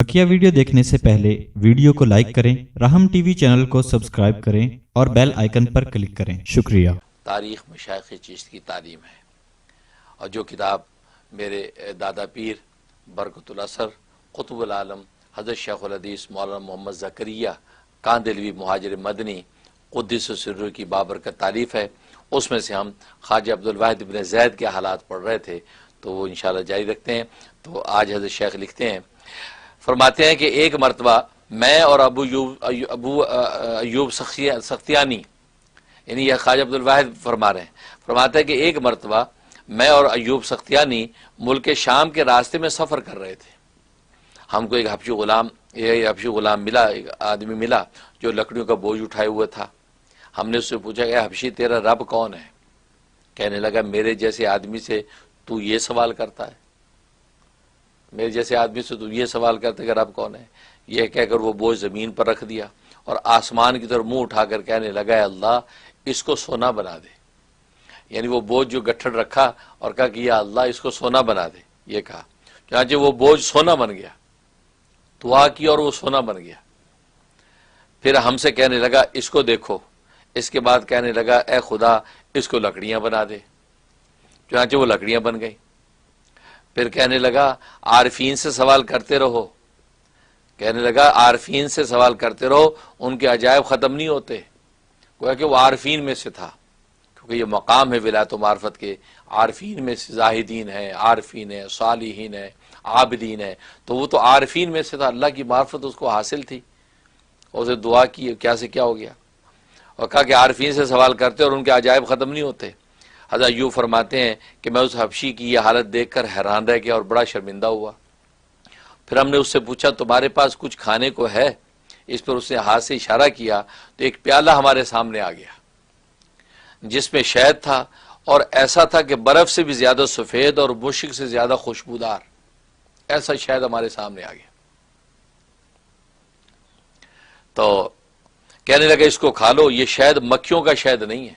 बकिया video देखने से पहले वीडियो को लाइक करें, राहम टीवी चैनल को सब्सक्राइब करें और बेल आइकन पर क्लिक करें। शुक्रिया। तारीख़ मशाइख़ चिश्ती की तालीम है और जो किताब मेरे दादा पीर बरकतुल असर कुतुबुल आलम हज़रत शेखुल हदीस मौलाना मोहम्मद ज़करिया कांदलवी मुहाजिर मदनी क़ुद्दस सिर्रुहु की बाबरकत तारीफ़ है। उसमें से हम ख्वाजा अब्दुल वाहिद इब्न ज़ैद के हालात पढ़ रहे थे, तो वो इंशाअल्लाह जारी रखते हैं। तो आज हज़रत शेख लिखते हैं, फरमाते हैं कि एक मरतबा मैं और अबू अयूब सख्तियानी, यानी यह ख्वाजा अब्दुल वाहिद फरमा रहे हैं, फरमाते हैं कि एक मरतबा मैं और अयूब सख्तियानी मुल्क शाम के रास्ते में सफ़र कर रहे थे। हमको एक हबशी गुलाम मिला, एक आदमी मिला जो लकड़ियों का बोझ उठाए हुए था। हमने उससे पूछा कि हबशी तेरा रब कौन है? कहने लगा मेरे जैसे आदमी से तू ये सवाल करता है, मेरे जैसे आदमी से तू ये सवाल करते कि रब कौन है। यह कहकर वो बोझ ज़मीन पर रख दिया और आसमान की तरफ मुंह उठाकर कहने लगा अल्लाह इसको सोना बना दे। यानी वो बोझ जो गट्ठड़ रखा और कहा कि या अल्लाह इसको सोना बना दे, ये कहा। चुनांचे वो बोझ सोना बन गया, दुआ की और वो सोना बन गया। फिर हमसे कहने लगा इसको देखो। इसके बाद कहने लगा ए खुदा इसको लकड़ियां बना दे। चुनांचे वो लकड़ियां बन गई। फिर कहने लगा आरफीन से सवाल करते रहो, कहने लगा आरफीन से सवाल करते रहो, उनके अजायब ख़त्म नहीं होते। गोया कि वो आरफीन में से था, क्योंकि ये मकाम है विलायत व मार्फत के। आरफीन में से जाहिदीन है, आरफीन है, सालिहीन है, आबिदीन है, तो वो तो आरफीन में से था। अल्लाह की मार्फत उसको हासिल थी, उसे दुआ की, क्या से क्या हो गया। और कहा कि आरफीन से सवाल करते और उनके अजायब ख़त्म नहीं होते। हज़रत यूँ फरमाते हैं कि मैं उस हबशी की यह हालत देखकर हैरान रह गया और बड़ा शर्मिंदा हुआ। फिर हमने उससे पूछा तुम्हारे पास कुछ खाने को है? इस पर उसने हाथ से इशारा किया तो एक प्याला हमारे सामने आ गया जिसमें शहद था, और ऐसा था कि बर्फ से भी ज्यादा सफ़ेद और मुश्क से ज्यादा खुशबूदार। ऐसा शहद हमारे सामने आ गया। तो कहने लगे इसको खा लो, ये शहद मक्खियों का शहद नहीं है,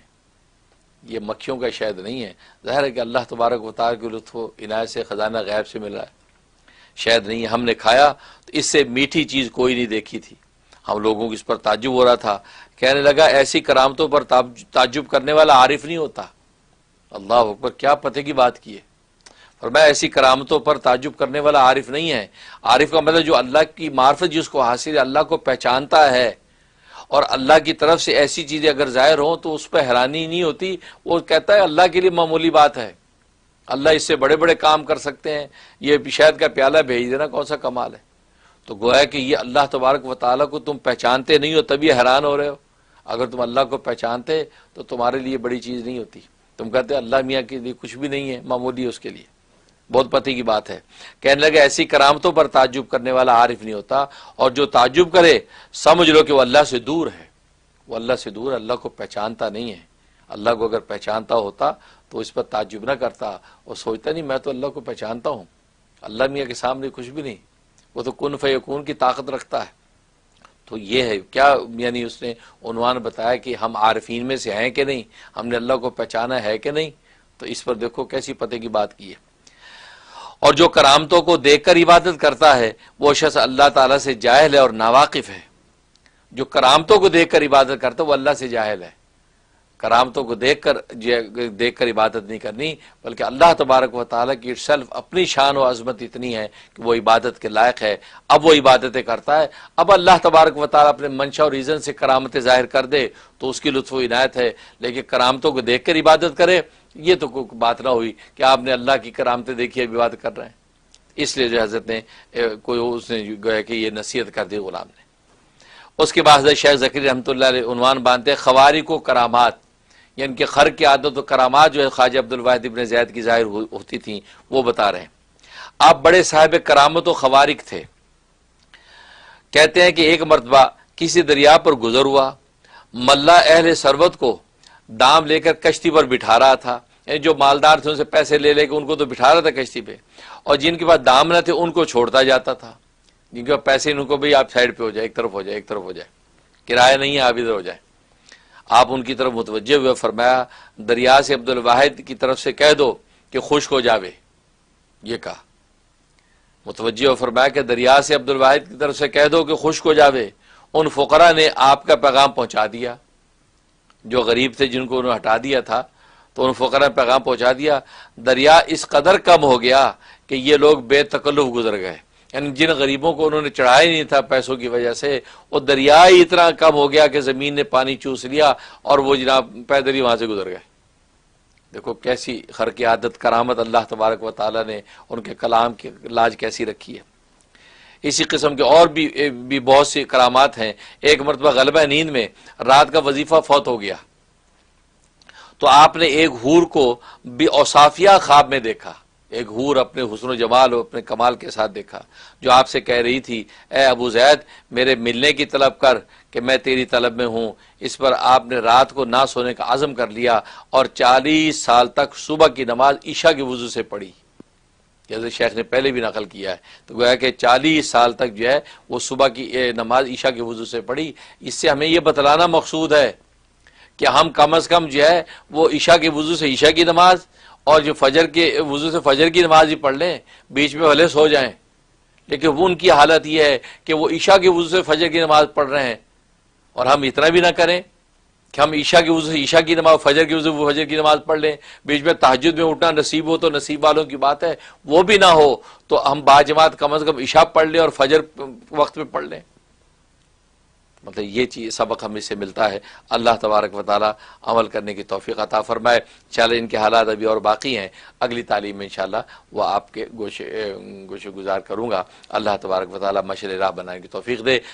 ये मक्खियों का शहद नहीं है। ज़ाहिर है कि अल्लाह तबारक व तआला के लुत्फ़ इनायत से ख़जाना गैब से मिला है, शहद नहीं है। हमने खाया तो इससे मीठी चीज़ कोई नहीं देखी थी। हम लोगों को इस पर ताज्जुब हो रहा था। कहने लगा ऐसी करामतों पर ताज्जुब करने वाला आरिफ नहीं होता। अल्लाह अकबर, क्या पते की बात की है। और मैं ऐसी करामतों पर ताज्जुब करने वाला आरिफ नहीं है। आरिफ का मतलब जो अल्लाह की मार्फत जिसको हासिल है, अल्लाह को पहचानता है और अल्लाह की तरफ से ऐसी चीज़ें अगर ज़ाहिर हों तो उस पर हैरानी नहीं होती। वो कहता है अल्लाह के लिए मामूली बात है, अल्लाह इससे बड़े बड़े काम कर सकते हैं, ये शहद का प्याला भेज देना कौन सा कमाल है। तो गोया कि ये अल्लाह तबारक व तआला को तुम पहचानते नहीं हो तभी हैरान हो रहे हो। अगर तुम अल्लाह को पहचानते तो तुम्हारे लिए बड़ी चीज़ नहीं होती। तुम कहते अल्लाह मियाँ के लिए कुछ भी नहीं है, मामूली उसके लिए, बहुत पते की बात है। कहने लगे ऐसी करामतों पर ताज्जुब करने वाला आरिफ नहीं होता, और जो ताज्जुब करे समझ लो कि वो अल्लाह से दूर है। वो अल्लाह से दूर, अल्लाह को पहचानता नहीं है। अल्लाह को अगर पहचानता होता तो इस पर ताज्जुब ना करता और सोचता नहीं मैं तो अल्लाह को पहचानता हूँ, अल्लाह मियाँ के सामने कुछ भी नहीं, वो तो कुन फयकून की ताकत रखता है। तो ये है क्या, यानी उसने उन्वान बताया कि हम आरिफीन में से हैं कि नहीं, हमने अल्लाह को पहचाना है कि नहीं। तो इस पर देखो कैसी पते की बात की है। और जो करामतों को देखकर इबादत करता है वो शख्स अल्लाह ताला से जाहिल है और नावाकिफ है। जो करामतों को देखकर इबादत करता है वो अल्लाह से जाहिल है। करामतों को देखकर इबादत नहीं करनी, बल्कि अल्लाह तबारक व तआला की सेल्फ अपनी शान और अजमत इतनी है कि वो इबादत के लायक है। अब वो इबादतें करता है। अब अल्लाह तबारक व तआला अपने मंशा और रीज़न से करामतें ज़ाहिर कर दे तो उसकी लुत्फ़ व इनायत है, लेकिन करामतों को देख कर इबादत करे ये तो कोई बात ना हुई कि आपने अल्लाह की करामतें देखी अब इबादत कर रहे हैं। इसलिए जो हज़रत ने कोई उसने गया कि ये नसीहत कर दी गुलाम ने। उसके बाद हज़रत शेख ज़करी रहमतुल्लाह अलैह उन्वान बांधते खवारिक व करामात, यानी कि खर की आदत व करामात जो है ख्वाजा अब्दुल वाहिद इब्न ज़ैद की ज़ाहिर होती थी वो बता रहे हैं। आप बड़े साहिब करामत व खवारिक थे। कहते हैं कि एक मरतबा किसी दरिया पर गुजर हुआ, मल्ला अहले सरवत को दाम लेकर कश्ती पर बिठा रहा था। जो मालदार थे उनसे पैसे ले लेकर उनको तो बिठा रहा था कश्ती पे, और जिनके पास दाम न थे उनको छोड़ता जाता था। जिनके पास पैसे उनको भाई आप साइड पे हो जाए, एक तरफ हो जाए, एक तरफ हो जाए, किराया नहीं है आप इधर हो जाए। आप उनकी तरफ मुतवज्जे हुए। फरमाया दरिया से अब्दुल वाहिद की तरफ से कह दो कि खुश्क हो जावे, ये कहा। متوجہ اور فرمایا کہ دریا سے عبدالواحد کی طرف سے کہہ دو کہ خشک ہو جاوے، ان فقراء نے آپ کا پیغام پہنچا دیا، جو غریب تھے جن کو انہوں نے ہٹا دیا تھا تو ان فقراء نے پیغام پہنچا دیا۔ دریا اس قدر کم ہو گیا کہ یہ لوگ بے تکلف گزر گئے، یعنی جن غریبوں کو انہوں نے چڑھایا ہی نہیں تھا پیسوں کی وجہ سے، وہ دریا ہی اتنا کم ہو گیا کہ زمین نے پانی چوس لیا اور وہ جناب پیدل ہی وہاں سے گزر گئے۔ دیکھو کیسی خرق عادت کرامت اللہ تبارک و تعالیٰ نے ان کے کلام کی لاج کیسی رکھی ہے۔ اسی قسم کے اور بھی بہت سی کرامات ہیں۔ ایک مرتبہ غلبہ نیند میں رات کا وظیفہ فوت ہو گیا تو آپ نے ایک حور کو بھی اوصافیہ خواب میں دیکھا، ایک حور اپنے حسن و جمال اور اپنے کمال کے ساتھ دیکھا، جو آپ سے کہہ رہی تھی اے ابو زید میرے ملنے کی طلب کر کہ میں تیری طلب میں ہوں۔ اس پر آپ نے رات کو نہ سونے کا عزم کر لیا اور 40 سال تک صبح کی نماز عشاء کے وضو سے پڑھی، جیسے شیخ نے پہلے بھی نقل کیا ہے، تو گویا کہ 40 سال تک جو ہے وہ صبح کی نماز عشاء کے وضو سے پڑھی۔ اس سے ہمیں یہ بتلانا مقصود ہے کہ ہم کم از کم جو ہے وہ عشاء کے وضو سے عشاء کی نماز اور جو فجر کے وضو سے فجر کی نماز ہی پڑھ لیں، بیچ میں بھلے سو جائیں، لیکن وہ ان کی حالت یہ ہے کہ وہ عشاء کے وضو سے فجر کی نماز پڑھ رہے ہیں، اور ہم اتنا بھی نہ کریں کہ ہم عشاء کے وضو سے عشاء کی نماز، فجر کے وضو سے فجر کی نماز پڑھ لیں، بیچ میں تہجد میں اٹھنا نصیب ہو تو نصیب والوں کی بات ہے، وہ بھی نہ ہو تو ہم باجماعت کم از کم عشاء پڑھ لیں اور فجر وقت پہ پڑھ لیں۔ مطلب یہ چیز سبق ہمیں سے ملتا ہے۔ اللہ تبارک و تعالی عمل کرنے کی توفیق عطا فرمائے۔ انشاءاللہ ان کے حالات ابھی اور باقی ہیں، اگلی تعلیم میں انشاءاللہ وہ آپ کے گوشے گزار کروں گا۔ اللہ تبارک و تعالی مشعل راہ بنانے کی توفیق دے۔